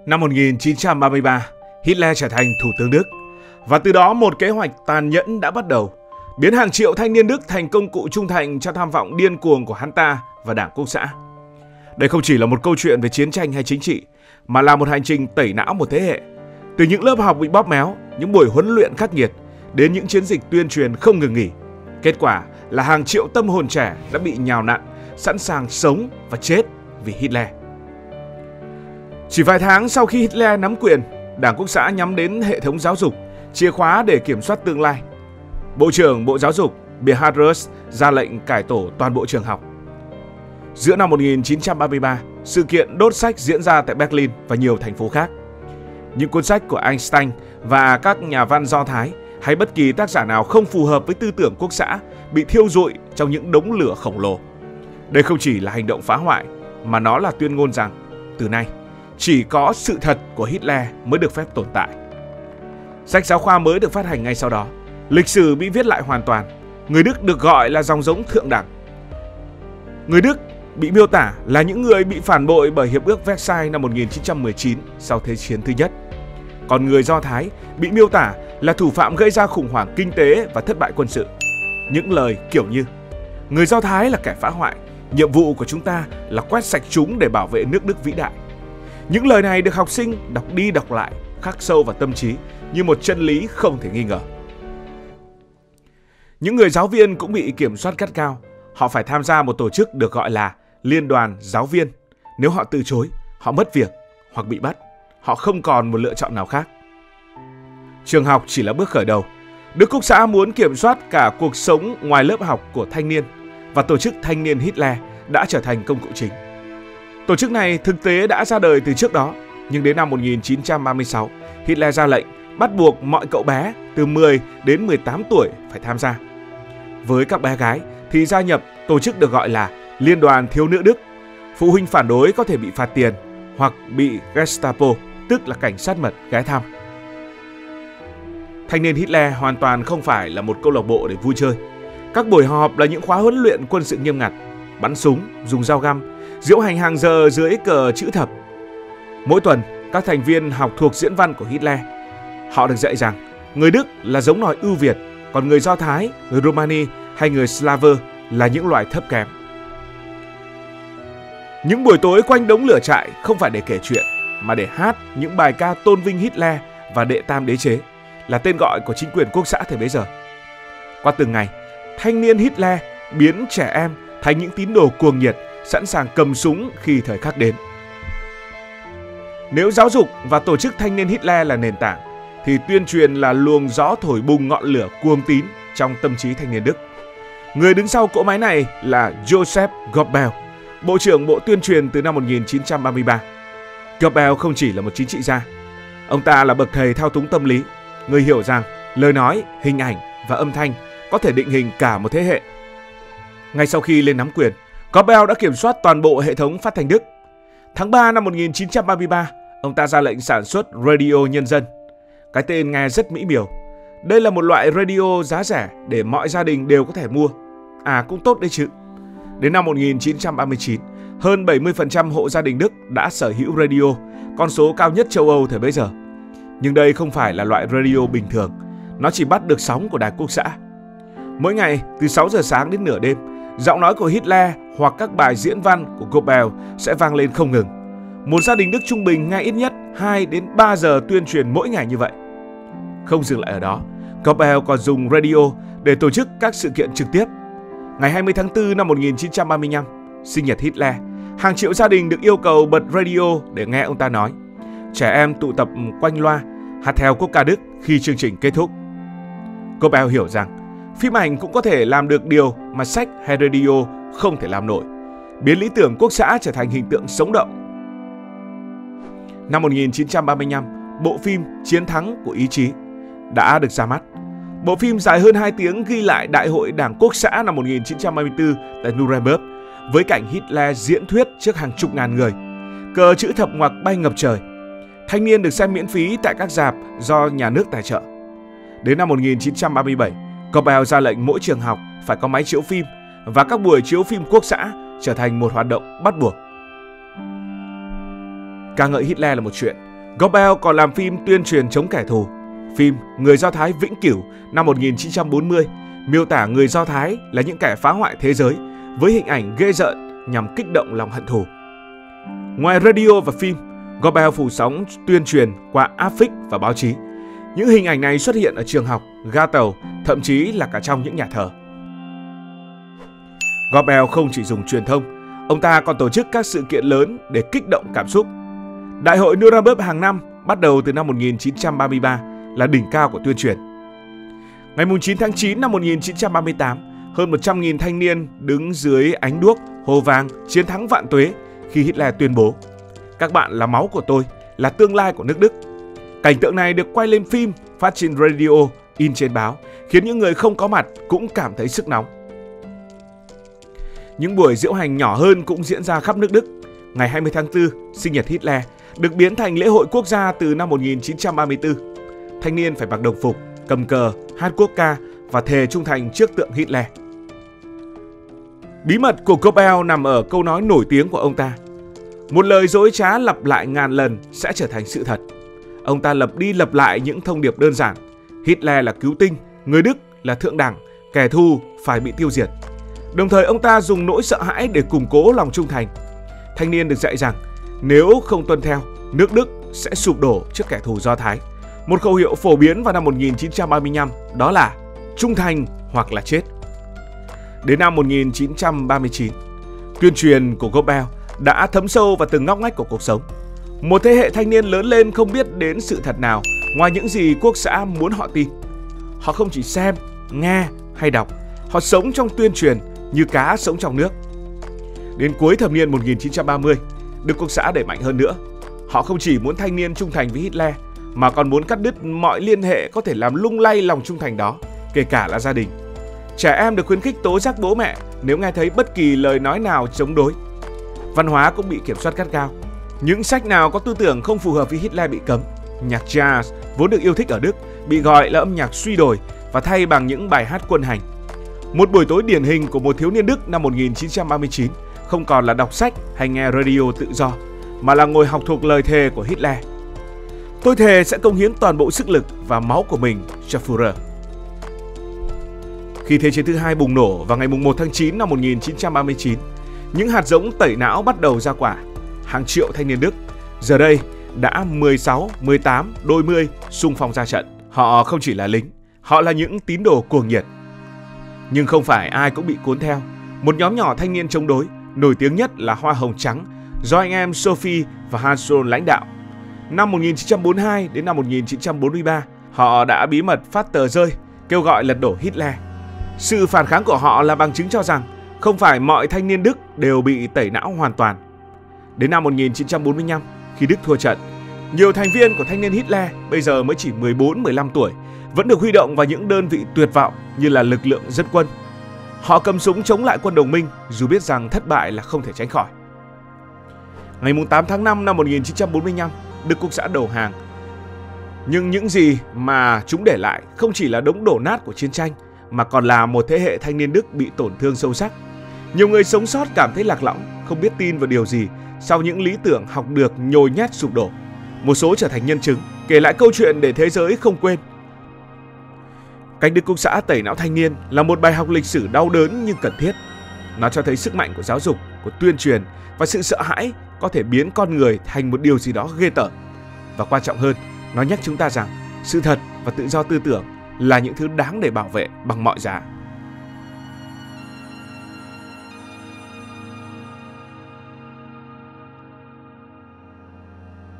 Năm 1933, Hitler trở thành thủ tướng Đức. Và từ đó một kế hoạch tàn nhẫn đã bắt đầu, biến hàng triệu thanh niên Đức thành công cụ trung thành cho tham vọng điên cuồng của hắn ta và Đảng Quốc xã. Đây không chỉ là một câu chuyện về chiến tranh hay chính trị, mà là một hành trình tẩy não một thế hệ. Từ những lớp học bị bóp méo, những buổi huấn luyện khắc nghiệt, đến những chiến dịch tuyên truyền không ngừng nghỉ. Kết quả là hàng triệu tâm hồn trẻ đã bị nhào nặn, sẵn sàng sống và chết vì Hitler. Chỉ vài tháng sau khi Hitler nắm quyền, Đảng Quốc xã nhắm đến hệ thống giáo dục, chìa khóa để kiểm soát tương lai. Bộ trưởng Bộ Giáo dục Gerhard Röss ra lệnh cải tổ toàn bộ trường học. Giữa năm 1933, sự kiện đốt sách diễn ra tại Berlin và nhiều thành phố khác. Những cuốn sách của Einstein và các nhà văn Do Thái hay bất kỳ tác giả nào không phù hợp với tư tưởng quốc xã bị thiêu rụi trong những đống lửa khổng lồ. Đây không chỉ là hành động phá hoại, mà nó là tuyên ngôn rằng từ nay chỉ có sự thật của Hitler mới được phép tồn tại. Sách giáo khoa mới được phát hành ngay sau đó. Lịch sử bị viết lại hoàn toàn. Người Đức được gọi là dòng giống thượng đẳng. Người Đức bị miêu tả là những người bị phản bội bởi Hiệp ước Versailles năm 1919 sau Thế chiến thứ nhất. Còn người Do Thái bị miêu tả là thủ phạm gây ra khủng hoảng kinh tế và thất bại quân sự. Những lời kiểu như: người Do Thái là kẻ phá hoại, nhiệm vụ của chúng ta là quét sạch chúng để bảo vệ nước Đức vĩ đại. Những lời này được học sinh đọc đi đọc lại, khắc sâu vào tâm trí như một chân lý không thể nghi ngờ. Những người giáo viên cũng bị kiểm soát gắt gao. Họ phải tham gia một tổ chức được gọi là Liên đoàn Giáo viên. Nếu họ từ chối, họ mất việc hoặc bị bắt. Họ không còn một lựa chọn nào khác. Trường học chỉ là bước khởi đầu. Đức Quốc xã muốn kiểm soát cả cuộc sống ngoài lớp học của thanh niên, và tổ chức Thanh niên Hitler đã trở thành công cụ chính. Tổ chức này thực tế đã ra đời từ trước đó, nhưng đến năm 1936, Hitler ra lệnh bắt buộc mọi cậu bé từ 10 đến 18 tuổi phải tham gia. Với các bé gái thì gia nhập tổ chức được gọi là Liên đoàn Thiếu nữ Đức. Phụ huynh phản đối có thể bị phạt tiền hoặc bị Gestapo, tức là cảnh sát mật, ghé thăm. Thanh niên Hitler hoàn toàn không phải là một câu lạc bộ để vui chơi. Các buổi họp là những khóa huấn luyện quân sự nghiêm ngặt, bắn súng, dùng dao găm, diễu hành hàng giờ dưới cờ chữ thập. Mỗi tuần, các thành viên học thuộc diễn văn của Hitler. Họ được dạy rằng người Đức là giống nòi ưu việt, còn người Do Thái, người Romani hay người Slaver là những loài thấp kém. Những buổi tối quanh đống lửa trại không phải để kể chuyện, mà để hát những bài ca tôn vinh Hitler và đệ tam đế chế, là tên gọi của chính quyền quốc xã thời bấy giờ. Qua từng ngày, thanh niên Hitler biến trẻ em thành những tín đồ cuồng nhiệt, sẵn sàng cầm súng khi thời khắc đến. Nếu giáo dục và tổ chức Thanh niên Hitler là nền tảng, thì tuyên truyền là luồng gió thổi bùng ngọn lửa cuồng tín trong tâm trí thanh niên Đức. Người đứng sau cỗ máy này là Joseph Goebbels, Bộ trưởng Bộ Tuyên truyền từ năm 1933. Goebbels không chỉ là một chính trị gia. Ông ta là bậc thầy thao túng tâm lý, người hiểu rằng lời nói, hình ảnh và âm thanh có thể định hình cả một thế hệ. Ngay sau khi lên nắm quyền, Goebbels đã kiểm soát toàn bộ hệ thống phát thanh Đức. Tháng 3 năm 1933, ông ta ra lệnh sản xuất radio nhân dân. Cái tên nghe rất mỹ miều. Đây là một loại radio giá rẻ để mọi gia đình đều có thể mua. À, cũng tốt đấy chứ. Đến năm 1939, hơn 70% hộ gia đình Đức đã sở hữu radio, con số cao nhất châu Âu thời bấy giờ. Nhưng đây không phải là loại radio bình thường. Nó chỉ bắt được sóng của Đài Quốc xã. Mỗi ngày, từ 6 giờ sáng đến nửa đêm, giọng nói của Hitler hoặc các bài diễn văn của Goebbels sẽ vang lên không ngừng. Một gia đình Đức trung bình nghe ít nhất 2 đến 3 giờ tuyên truyền mỗi ngày như vậy. Không dừng lại ở đó, Goebbels còn dùng radio để tổ chức các sự kiện trực tiếp. Ngày 20 tháng 4 năm 1935, sinh nhật Hitler, hàng triệu gia đình được yêu cầu bật radio để nghe ông ta nói. Trẻ em tụ tập quanh loa, hát theo quốc ca Đức khi chương trình kết thúc. Goebbels hiểu rằng phim ảnh cũng có thể làm được điều mà sách hay radio không thể làm nổi, biến lý tưởng quốc xã trở thành hình tượng sống động. Năm 1935, bộ phim Chiến thắng của ý chí đã được ra mắt. Bộ phim dài hơn 2 tiếng ghi lại Đại hội Đảng Quốc xã năm 1934 tại Nuremberg với cảnh Hitler diễn thuyết trước hàng chục ngàn người. Cờ chữ thập ngoặc bay ngập trời. Thanh niên được xem miễn phí tại các rạp do nhà nước tài trợ. Đến năm 1937, Goebbels ra lệnh mỗi trường học phải có máy chiếu phim và các buổi chiếu phim quốc xã trở thành một hoạt động bắt buộc. Ca ngợi Hitler là một chuyện, Goebbels còn làm phim tuyên truyền chống kẻ thù. Phim Người Do Thái Vĩnh Cửu năm 1940 miêu tả người Do Thái là những kẻ phá hoại thế giới với hình ảnh ghê rợn nhằm kích động lòng hận thù. Ngoài radio và phim, Goebbels phủ sóng tuyên truyền qua áp phích và báo chí. Những hình ảnh này xuất hiện ở trường học, ga tàu, thậm chí là cả trong những nhà thờ. Goebbels không chỉ dùng truyền thông, ông ta còn tổ chức các sự kiện lớn để kích động cảm xúc. Đại hội Nuremberg hàng năm bắt đầu từ năm 1933 là đỉnh cao của tuyên truyền. Ngày 9 tháng 9 năm 1938, hơn 100.000 thanh niên đứng dưới ánh đuốc hô vang chiến thắng vạn tuế khi Hitler tuyên bố: "Các bạn là máu của tôi, là tương lai của nước Đức." Cảnh tượng này được quay lên phim, phát trên radio, in trên báo, khiến những người không có mặt cũng cảm thấy sức nóng. Những buổi diễu hành nhỏ hơn cũng diễn ra khắp nước Đức. Ngày 20 tháng 4, sinh nhật Hitler, được biến thành lễ hội quốc gia từ năm 1934. Thanh niên phải mặc đồng phục, cầm cờ, hát quốc ca và thề trung thành trước tượng Hitler. Bí mật của Goebbels nằm ở câu nói nổi tiếng của ông ta: "Một lời dối trá lặp lại ngàn lần sẽ trở thành sự thật." Ông ta lặp đi lặp lại những thông điệp đơn giản: Hitler là cứu tinh, người Đức là thượng đẳng, kẻ thù phải bị tiêu diệt. Đồng thời ông ta dùng nỗi sợ hãi để củng cố lòng trung thành. Thanh niên được dạy rằng nếu không tuân theo, nước Đức sẽ sụp đổ trước kẻ thù Do Thái. Một khẩu hiệu phổ biến vào năm 1935 đó là trung thành hoặc là chết. Đến năm 1939, tuyên truyền của Goebbels đã thấm sâu vào từng ngóc ngách của cuộc sống. Một thế hệ thanh niên lớn lên không biết đến sự thật nào ngoài những gì quốc xã muốn họ tin. Họ không chỉ xem, nghe hay đọc, họ sống trong tuyên truyền như cá sống trong nước. Đến cuối thập niên 1930, Đức Quốc xã đẩy mạnh hơn nữa. Họ không chỉ muốn thanh niên trung thành với Hitler, mà còn muốn cắt đứt mọi liên hệ có thể làm lung lay lòng trung thành đó, kể cả là gia đình. Trẻ em được khuyến khích tố giác bố mẹ nếu nghe thấy bất kỳ lời nói nào chống đối. Văn hóa cũng bị kiểm soát gắt gao. Những sách nào có tư tưởng không phù hợp với Hitler bị cấm. Nhạc jazz, vốn được yêu thích ở Đức, bị gọi là âm nhạc suy đồi và thay bằng những bài hát quân hành. Một buổi tối điển hình của một thiếu niên Đức năm 1939 không còn là đọc sách hay nghe radio tự do, mà là ngồi học thuộc lời thề của Hitler: "Tôi thề sẽ cống hiến toàn bộ sức lực và máu của mình cho Führer." Khi Thế chiến thứ hai bùng nổ vào ngày 1 tháng 9 năm 1939, những hạt giống tẩy não bắt đầu ra quả. Hàng triệu thanh niên Đức giờ đây đã 16, 18, đôi mươi xung phong ra trận. Họ không chỉ là lính, họ là những tín đồ cuồng nhiệt. Nhưng không phải ai cũng bị cuốn theo. Một nhóm nhỏ thanh niên chống đối, nổi tiếng nhất là Hoa Hồng Trắng, do anh em Sophie và Hanson lãnh đạo. Năm 1942 đến năm 1943, họ đã bí mật phát tờ rơi kêu gọi lật đổ Hitler. Sự phản kháng của họ là bằng chứng cho rằng không phải mọi thanh niên Đức đều bị tẩy não hoàn toàn. Đến năm 1945, khi Đức thua trận, nhiều thành viên của thanh niên Hitler bây giờ mới chỉ 14-15 tuổi vẫn được huy động vào những đơn vị tuyệt vọng như là lực lượng dân quân. Họ cầm súng chống lại quân đồng minh dù biết rằng thất bại là không thể tránh khỏi. Ngày 8 tháng 5 năm 1945, Đức Quốc xã đầu hàng. Nhưng những gì mà chúng để lại không chỉ là đống đổ nát của chiến tranh, mà còn là một thế hệ thanh niên Đức bị tổn thương sâu sắc. Nhiều người sống sót cảm thấy lạc lõng, không biết tin vào điều gì sau những lý tưởng học được nhồi nhét sụp đổ. Một số trở thành nhân chứng, kể lại câu chuyện để thế giới không quên. Cách Đức Quốc xã tẩy não thanh niên là một bài học lịch sử đau đớn nhưng cần thiết. Nó cho thấy sức mạnh của giáo dục, của tuyên truyền và sự sợ hãi có thể biến con người thành một điều gì đó ghê tởm. Và quan trọng hơn, nó nhắc chúng ta rằng sự thật và tự do tư tưởng là những thứ đáng để bảo vệ bằng mọi giá.